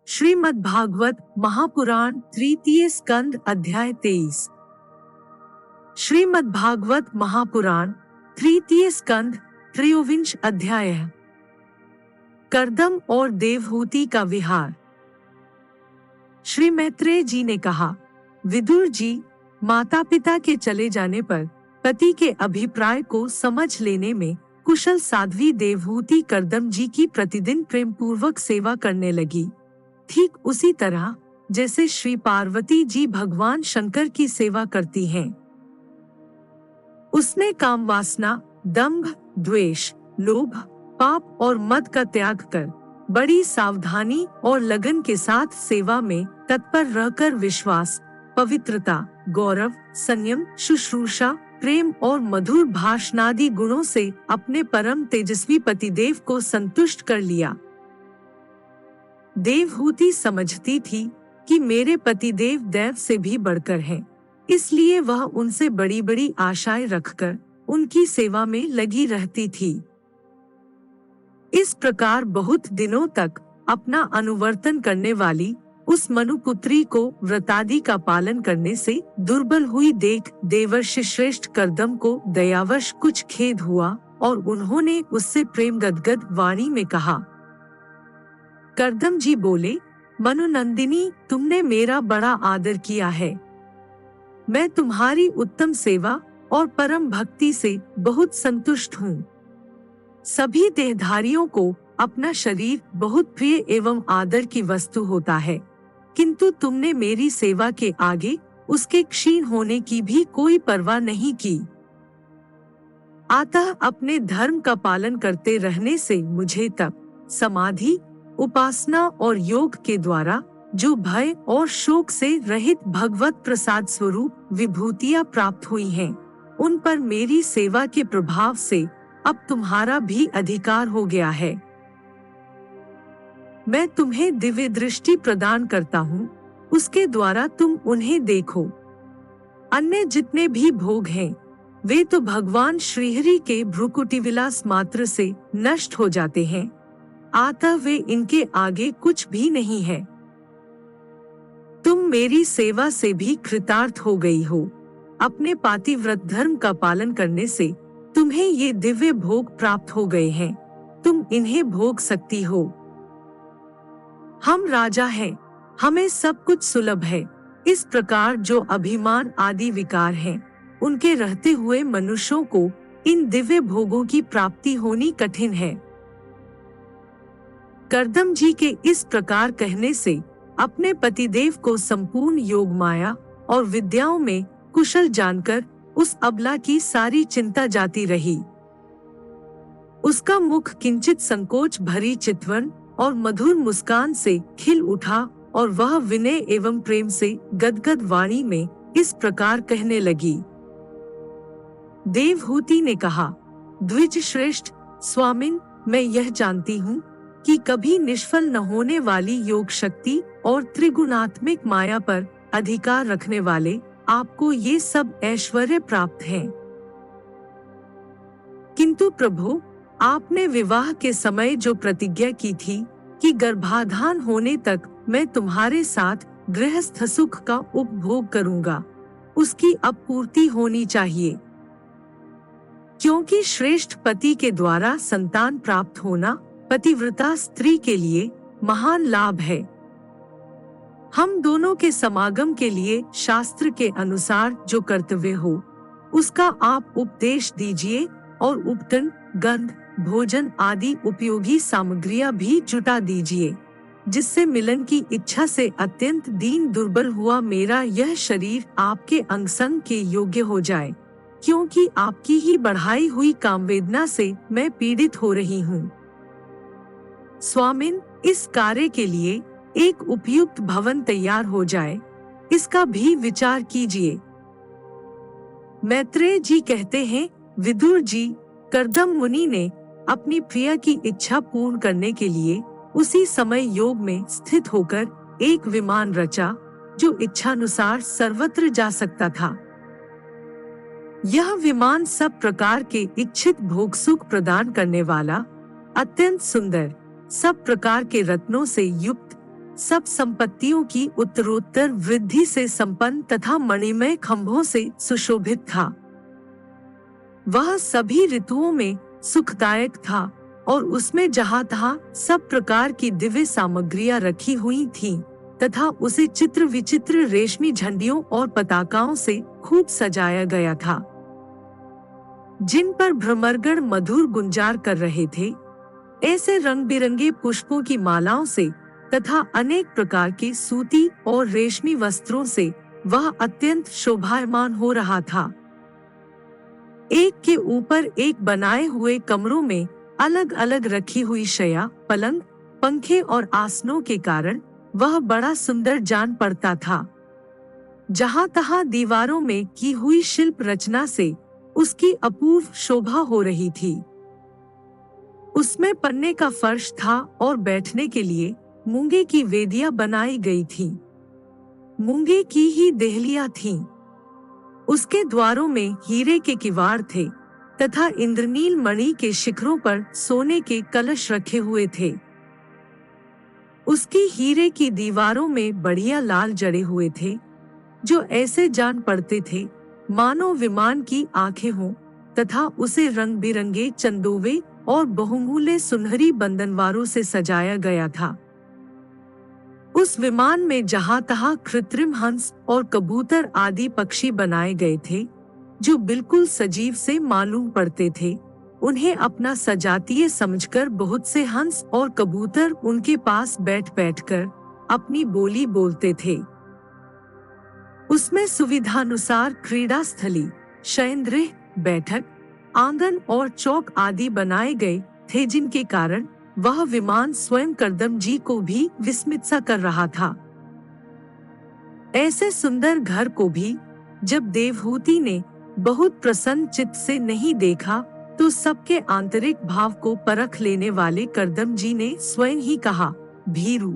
श्रीमद् भागवत महापुराण तृतीय स्कंद अध्याय 23। श्रीमद् भागवत महापुराण तृतीय स्कंद त्रयोविंश अध्याय। कर्दम और देवहूति का विहार। श्री मैत्रेय जी ने कहा, विदुर जी, माता पिता के चले जाने पर पति के अभिप्राय को समझ लेने में कुशल साध्वी देवहूति कर्दम जी की प्रतिदिन प्रेम पूर्वक सेवा करने लगी। ठीक उसी तरह जैसे श्री पार्वती जी भगवान शंकर की सेवा करती हैं। उसने काम वासना, दंभ, द्वेष, लोभ, पाप और मद का त्याग कर बड़ी सावधानी और लगन के साथ सेवा में तत्पर रहकर विश्वास, पवित्रता, गौरव, संयम, शुश्रूषा, प्रेम और मधुर भाषणादि गुणों से अपने परम तेजस्वी पतिदेव को संतुष्ट कर लिया। देवहूति समझती थी कि मेरे पतिदेव दैव से भी बढ़कर हैं, इसलिए वह उनसे बड़ी बड़ी आशाएं रखकर उनकी सेवा में लगी रहती थी। इस प्रकार बहुत दिनों तक अपना अनुवर्तन करने वाली उस मनुपुत्री को व्रतादि का पालन करने से दुर्बल हुई देख देवर्षि श्रेष्ठ कर्दम को दयावश कुछ खेद हुआ और उन्होंने उससे प्रेम गदगद वाणी में कहा। कर्दम जी बोले, मनुनंदिनी, तुमने मेरा बड़ा आदर किया है। मैं तुम्हारी उत्तम सेवा और परम भक्ति से बहुत संतुष्ट हूँ। सभी देहधारियों को अपना शरीर बहुत प्रिय एवं आदर की वस्तु होता है, किंतु तुमने मेरी सेवा के आगे उसके क्षीण होने की भी कोई परवाह नहीं की। अतः अपने धर्म का पालन करते रहने से मुझे तप, समाधि, उपासना और योग के द्वारा जो भय और शोक से रहित भगवत प्रसाद स्वरूप विभूतियां प्राप्त हुई हैं, उन पर मेरी सेवा के प्रभाव से अब तुम्हारा भी अधिकार हो गया है। मैं तुम्हें दिव्य दृष्टि प्रदान करता हूँ, उसके द्वारा तुम उन्हें देखो। अन्य जितने भी भोग हैं, वे तो भगवान श्रीहरि के भ्रुकुटी विलास मात्र से नष्ट हो जाते हैं, अतः वे इनके आगे कुछ भी नहीं है। तुम मेरी सेवा से भी कृतार्थ हो गई हो। अपने पातिव्रत धर्म का पालन करने से तुम्हें ये दिव्य भोग प्राप्त हो गए हैं, तुम इन्हें भोग सकती हो। हम राजा हैं, हमें सब कुछ सुलभ है। इस प्रकार जो अभिमान आदि विकार हैं, उनके रहते हुए मनुष्यों को इन दिव्य भोगों की प्राप्ति होनी कठिन है। कर्दम जी के इस प्रकार कहने से अपने पतिदेव को संपूर्ण योग माया और विद्याओं में कुशल जानकर उस अबला की सारी चिंता जाती रही। उसका मुख किंचित संकोच भरी चितवन और मधुर मुस्कान से खिल उठा और वह विनय एवं प्रेम से गदगद वाणी में इस प्रकार कहने लगी। देवहूति ने कहा, द्विज श्रेष्ठ स्वामिन, मैं यह जानती हूँ कि कभी निष्फल न होने वाली योग शक्ति और त्रिगुणात्मिक माया पर अधिकार रखने वाले आपको ये सब ऐश्वर्य प्राप्त हैं। किंतु प्रभु, आपने विवाह के समय जो प्रतिज्ञा की थी कि गर्भाधान होने तक मैं तुम्हारे साथ गृहस्थ सुख का उपभोग करूंगा, उसकी अब पूर्ति होनी चाहिए। क्योंकि श्रेष्ठ पति के द्वारा संतान प्राप्त होना पतिव्रता स्त्री के लिए महान लाभ है। हम दोनों के समागम के लिए शास्त्र के अनुसार जो कर्तव्य हो, उसका आप उपदेश दीजिए और उपटन, गंध, भोजन आदि उपयोगी सामग्रियां भी जुटा दीजिए, जिससे मिलन की इच्छा से अत्यंत दीन दुर्बल हुआ मेरा यह शरीर आपके अंगसंग के योग्य हो जाए, क्योंकि आपकी ही बढ़ाई हुई कामवेदना से मैं पीड़ित हो रही हूँ। स्वामिन, इस कार्य के लिए एक उपयुक्त भवन तैयार हो जाए, इसका भी विचार कीजिए। मैत्रेय जी कहते हैं, विदुर जी, कर्दम मुनि ने अपनी प्रिया की इच्छा पूर्ण करने के लिए उसी समय योग में स्थित होकर एक विमान रचा, जो इच्छानुसार सर्वत्र जा सकता था। यह विमान सब प्रकार के इच्छित भोग सुख प्रदान करने वाला, अत्यंत सुंदर, सब प्रकार के रत्नों से युक्त, सब संपत्तियों की उत्तरोत्तर वृद्धि से संपन्न तथा मणिमय खंभों से सुशोभित था। वह सभी ऋतुओं में सुखदायक था और उसमें जहाँ तहाँ सब प्रकार की दिव्य सामग्रियां रखी हुई थीं, तथा उसे चित्र विचित्र रेशमी झंडियों और पताकाओं से खूब सजाया गया था, जिन पर भ्रमरगण मधुर गुंजार कर रहे थे। ऐसे रंग बिरंगे पुष्पों की मालाओं से तथा अनेक प्रकार के सूती और रेशमी वस्त्रों से वह अत्यंत शोभायमान हो रहा था। एक के ऊपर एक बनाए हुए कमरों में अलग अलग रखी हुई शैया, पलंग, पंखे और आसनों के कारण वह बड़ा सुंदर जान पड़ता था। जहाँ तहाँ दीवारों में की हुई शिल्प रचना से उसकी अपूर्व शोभा हो रही थी। उसमें पन्ने का फर्श था और बैठने के लिए मूंगे की वेदियां बनाई गई थीं। मूंगे की ही देहलियां थीं। उसके द्वारों में हीरे के किवाड़ थे तथा इंद्रनील मणि के शिखरों पर सोने के कलश रखे हुए थे। उसकी हीरे की दीवारों में बढ़िया लाल जड़े हुए थे, जो ऐसे जान पड़ते थे मानो विमान की आंखें हों, तथा उसे रंग बिरंगे चंदोवे और बहुमूल्य सुनहरी बंधनवारों से सजाया गया था। उस विमान में जहाँ तहाँ कृत्रिम हंस और कबूतर आदि पक्षी बनाए गए थे, जो बिल्कुल सजीव से मालूम पड़ते थे। उन्हें अपना सजातीय समझकर बहुत से हंस और कबूतर उनके पास बैठ बैठकर अपनी बोली बोलते थे। उसमें सुविधानुसार क्रीड़ा स्थली, शयनगृह, बैठक, आंगन और चौक आदि बनाए गए थे, जिनके कारण वह विमान स्वयं करदम जी को भी विस्मित सा कर रहा था। ऐसे सुंदर घर को भी जब देवहूति ने बहुत प्रसन्न चित्त से नहीं देखा, तो सबके आंतरिक भाव को परख लेने वाले करदम जी ने स्वयं ही कहा, भीरू,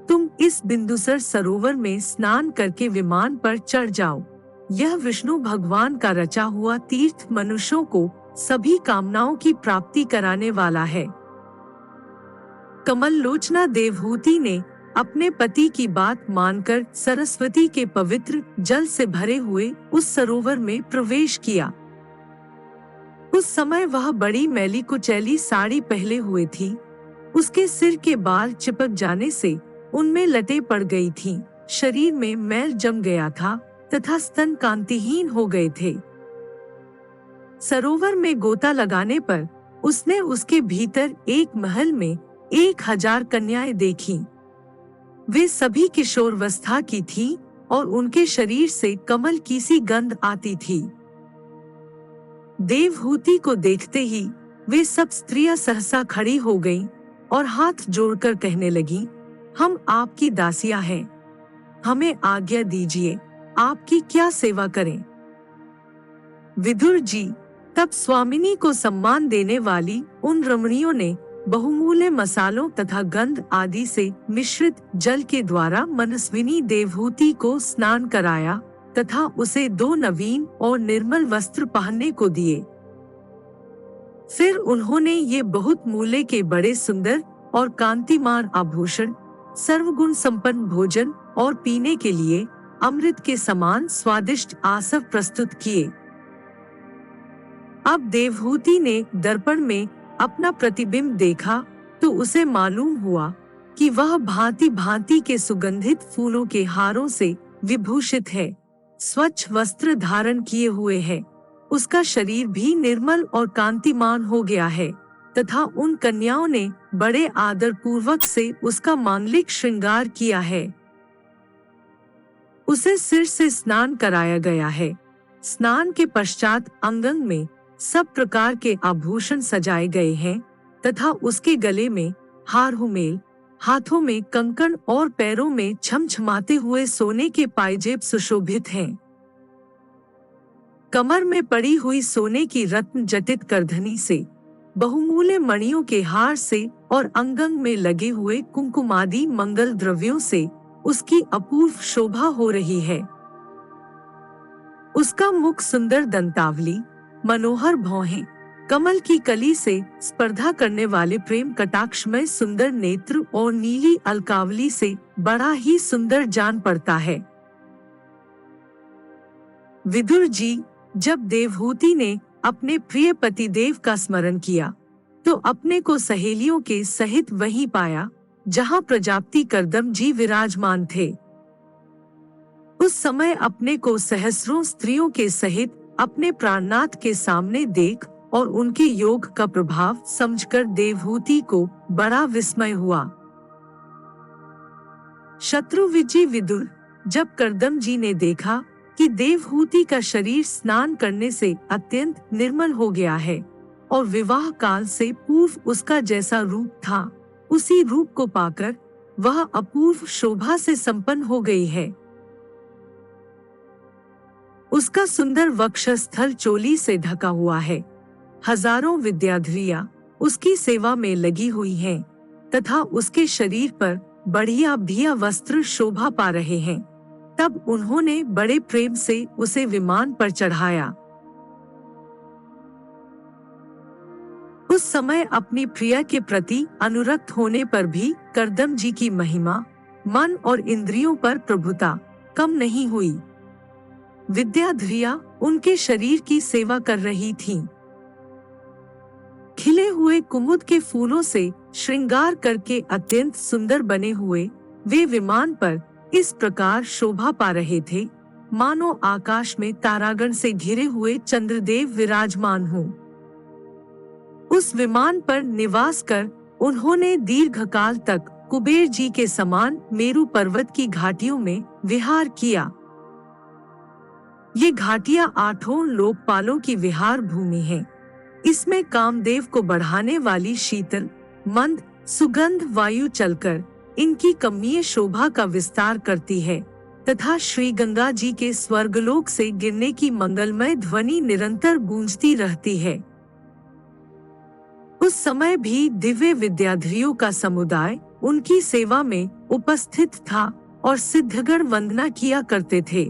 तुम इस बिंदुसर सरोवर में स्नान करके विमान पर चढ़ जाओ। यह विष्णु भगवान का रचा हुआ तीर्थ मनुष्यों को सभी कामनाओं की प्राप्ति कराने वाला है। कमल लोचना देवहूति ने अपने पति की बात मानकर सरस्वती के पवित्र जल से भरे हुए उस सरोवर में प्रवेश किया। उस समय वह बड़ी मैली कुचैली साड़ी पहने हुए थी। उसके सिर के बाल चिपक जाने से उनमें लटे पड़ गई थीं। शरीर में मैल जम गया था तथा स्तन कांतिहीन हो गए थे। सरोवर में गोता लगाने पर उसने उसके भीतर एक महल में 1000 कन्याएं देखीं। वे सभी किशोरावस्था की थीं और उनके शरीर से कमल की सी गंध आती थी। देवहूति को देखते ही वे सब स्त्रियां सहसा खड़ी हो गईं और हाथ जोड़कर कहने लगीं, हम आपकी दासियां हैं, हमें आज्ञा दीजिए, आपकी क्या सेवा करें। विदुर जी, तब स्वामिनी को सम्मान देने वाली उन रमणियों ने बहुमूल्य मसालों तथा गंध आदि से मिश्रित जल के द्वारा मनस्विनी देवहूति को स्नान कराया तथा उसे 2 नवीन और निर्मल वस्त्र पहनने को दिए। फिर उन्होंने ये बहुत मूल्य के बड़े सुंदर और कांतिमान आभूषण, सर्वगुण संपन्न भोजन और पीने के लिए अमृत के समान स्वादिष्ट आसव प्रस्तुत किए। अब देवहूति ने दर्पण में अपना प्रतिबिंब देखा तो उसे मालूम हुआ कि वह भांति भांति के सुगंधित फूलों के हारों से विभूषित है, स्वच्छ वस्त्र धारण किए हुए है। उसका शरीर भी निर्मल और कांतिमान हो गया है तथा उन कन्याओं ने बड़े आदर पूर्वक से उसका मांगलिक श्रृंगार किया है। उसे सिर से स्नान कराया गया है। स्नान के पश्चात अंगंग में सब प्रकार के आभूषण सजाए गए हैं तथा उसके गले में हार-हुमेल, हाथों में कंकण और पैरों में छमछमाते हुए सोने के पायजेब सुशोभित हैं। कमर में पड़ी हुई सोने की रत्न जटित करधनी से, बहुमूल्य मणियों के हार से और अंगंग में लगे हुए कुंकुमादि मंगल द्रव्यों से उसकी अपूर्व शोभा हो रही है। उसका मुख सुंदर दंतावली, मनोहर भौहें, कमल की कली से स्पर्धा करने वाले प्रेम कटाक्ष में सुंदर नेत्र और नीली अलकावली से बड़ा ही सुंदर जान पड़ता है। विदुर जी, जब देवहूति ने अपने प्रिय पतिदेव का स्मरण किया तो अपने को सहेलियों के सहित वहीं पाया जहां प्रजापति कर्दम जी विराजमान थे। उस समय अपने को सहस्रों स्त्रियों के सहित अपने प्राणनाथ के सामने देख और उनके योग का प्रभाव समझकर देवहूति को बड़ा विस्मय हुआ। शत्रुविजय विदुर, जब कर्दम जी ने देखा कि देवहूति का शरीर स्नान करने से अत्यंत निर्मल हो गया है और विवाह काल से पूर्व उसका जैसा रूप था, उसी रूप को पाकर वह अपूर्व शोभा से संपन्न हो गई है। उसका सुंदर वक्षस्थल चोली से ढका हुआ है। हजारों विद्याधरियां उसकी सेवा में लगी हुई हैं तथा उसके शरीर पर बढ़िया बढ़िया वस्त्र शोभा पा रहे हैं। तब उन्होंने बड़े प्रेम से उसे विमान पर चढ़ाया। उस समय अपनी प्रिया के प्रति अनुरक्त होने पर भी कर्दम जी की महिमा, मन और इंद्रियों पर प्रभुता कम नहीं हुई। विद्याधरियां उनके शरीर की सेवा कर रही थीं। खिले हुए कुमुद के फूलों से श्रृंगार करके अत्यंत सुंदर बने हुए वे विमान पर इस प्रकार शोभा पा रहे थे मानो आकाश में तारागण से घिरे हुए चंद्रदेव विराजमान हों। उस विमान पर निवास कर उन्होंने दीर्घकाल तक कुबेर जी के समान मेरु पर्वत की घाटियों में विहार किया। ये घाटियां 8 लोकपालों की विहार भूमि है। इसमें कामदेव को बढ़ाने वाली शीतल मंद सुगंध वायु चलकर इनकी कमनीय शोभा का विस्तार करती है तथा श्री गंगा जी के स्वर्गलोक से गिरने की मंगलमय ध्वनि निरंतर गूंजती रहती है। उस समय भी दिव्य विद्याधरियों का समुदाय उनकी सेवा में उपस्थित था और सिद्धगण वंदना किया करते थे।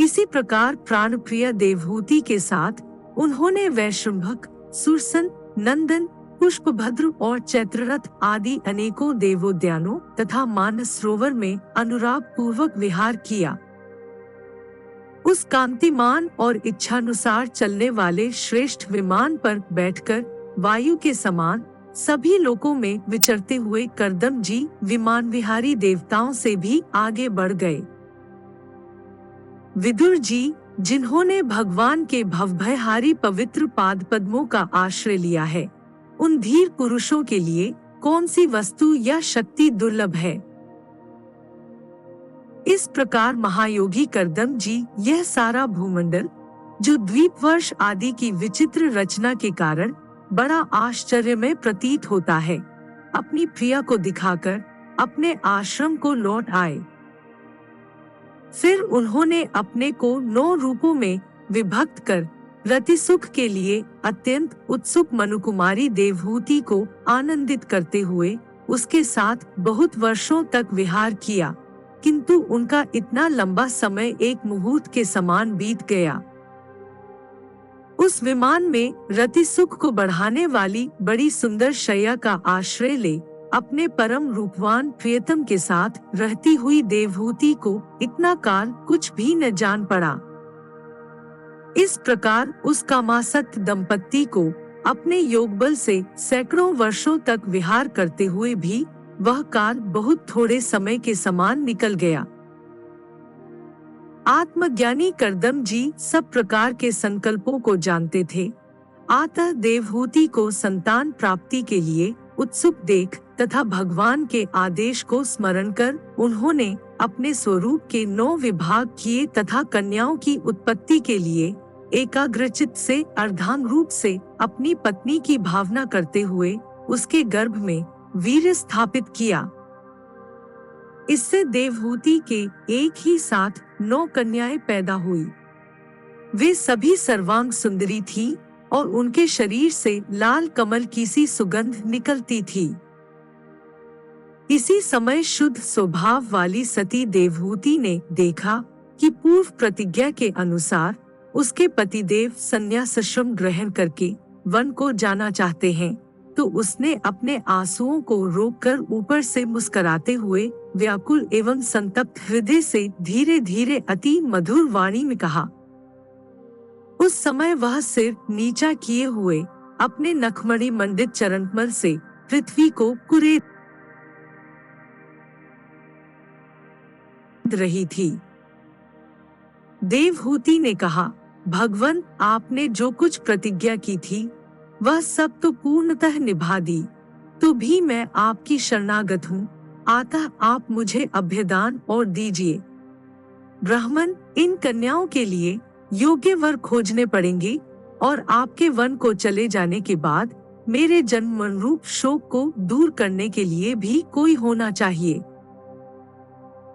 इसी प्रकार प्राणप्रिय देवहूति के साथ उन्होंने वैशंभक, सुरसन, नंदन, पुष्पभद्र और चैत्ररथ आदि अनेकों देवोद्यानों तथा मानस सरोवर में अनुराग पूर्वक विहार किया। उस कांतिमान और इच्छानुसार चलने वाले श्रेष्ठ विमान पर बैठकर वायु के समान सभी लोकों में विचरते हुए कर्दम जी विमान विहारी देवताओं से भी आगे बढ़ गए। विदुर जी, जिन्होंने भगवान के भवभयहारी पवित्र पाद पद्मों का आश्रय लिया है, उन धीर पुरुषों के लिए कौन सी वस्तु या शक्ति दुर्लभ है। इस प्रकार महायोगी कर्दम जी यह सारा भूमंडल, जो द्वीप वर्ष आदि की विचित्र रचना के कारण बड़ा आश्चर्यमय प्रतीत होता है, अपनी प्रिया को दिखाकर अपने आश्रम को लौट आए। फिर उन्होंने अपने को 9 रूपों में विभक्त कर रति सुख के लिए अत्यंत उत्सुक मनुकुमारी देवहूति को आनंदित करते हुए उसके साथ बहुत वर्षों तक विहार किया, किंतु उनका इतना लंबा समय एक मुहूर्त के समान बीत गया। उस विमान में रति सुख को बढ़ाने वाली बड़ी सुंदर शैया का आश्रय ले अपने परम रूपवान प्रियतम के साथ रहती हुई देवहूति को इतना काल कुछ भी न जान पड़ा। इस प्रकार उस कामासक्त दंपत्ति को अपने योगबल से सैकड़ों वर्षों तक विहार करते हुए भी वह काल बहुत थोड़े समय के समान निकल गया। आत्मज्ञानी कर्दम जी सब प्रकार के संकल्पों को जानते थे। अतः देवहूति को संतान प्राप्ति के लिए उत्सुक देख तथा भगवान के आदेश को स्मरण कर उन्होंने अपने स्वरूप के 9 विभाग किए तथा कन्याओं की उत्पत्ति के लिए एकाग्रचित्त से अर्धांग रूप से अपनी पत्नी की भावना करते हुए उसके गर्भ में वीर्य स्थापित किया। इससे देवहूति के एक ही साथ 9 कन्याएं पैदा हुई। वे सभी सर्वांग सुंदरी थी और उनके शरीर से लाल कमल की सी सुगंध निकलती थी। इसी समय शुद्ध स्वभाव वाली सती देवहूति ने देखा कि पूर्व प्रतिज्ञा के अनुसार उसके पतिदेव संन्यासाश्रम ग्रहण करके वन को जाना चाहते हैं, तो उसने अपने आंसुओं को रोककर ऊपर से मुस्कुराते हुए व्याकुल एवं संतप्त हृदय से धीरे धीरे अति मधुर वाणी में कहा। उस समय वह सिर नीचा किए हुए अपने नखमणि मंडित चरणकमल से पृथ्वी को कुरेद रही थी। देवहूति ने कहा, भगवन, आपने जो कुछ प्रतिज्ञा की थी वह सब तो पूर्णतः निभा दी, तो भी मैं आपकी शरणागत हूँ, अतः आप मुझे अभयदान और दीजिए। ब्राह्मण, इन कन्याओं के लिए योग्य वर खोजने पड़ेंगे और आपके वन को चले जाने के बाद मेरे जन्म रूप शोक को दूर करने के लिए भी कोई होना चाहिए।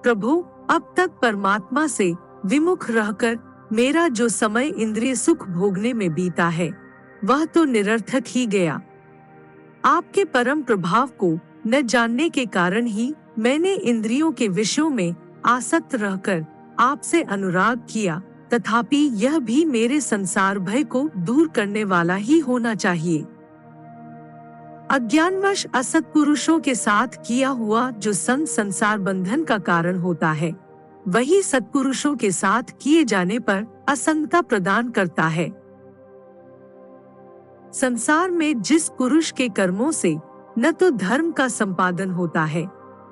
प्रभु, अब तक परमात्मा से विमुख रहकर मेरा जो समय इंद्रिय सुख भोगने में बीता है वह तो निरर्थक ही गया। आपके परम प्रभाव को न जानने के कारण ही मैंने इंद्रियों के विषयों में आसक्त रहकर आपसे अनुराग किया, तथापि यह भी मेरे संसार भय को दूर करने वाला ही होना चाहिए। अज्ञानवश असत पुरुषों के साथ किया हुआ जो संसार बंधन का कारण होता है, वही सत्पुरुषों के साथ किए जाने पर असंगता प्रदान करता है। संसार में जिस पुरुष के कर्मों से न तो धर्म का संपादन होता है,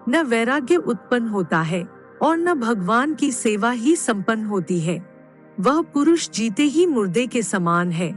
न वैराग्य उत्पन्न होता है और न भगवान की सेवा ही संपन्न होती है, वह पुरुष जीते ही मुर्दे के समान है।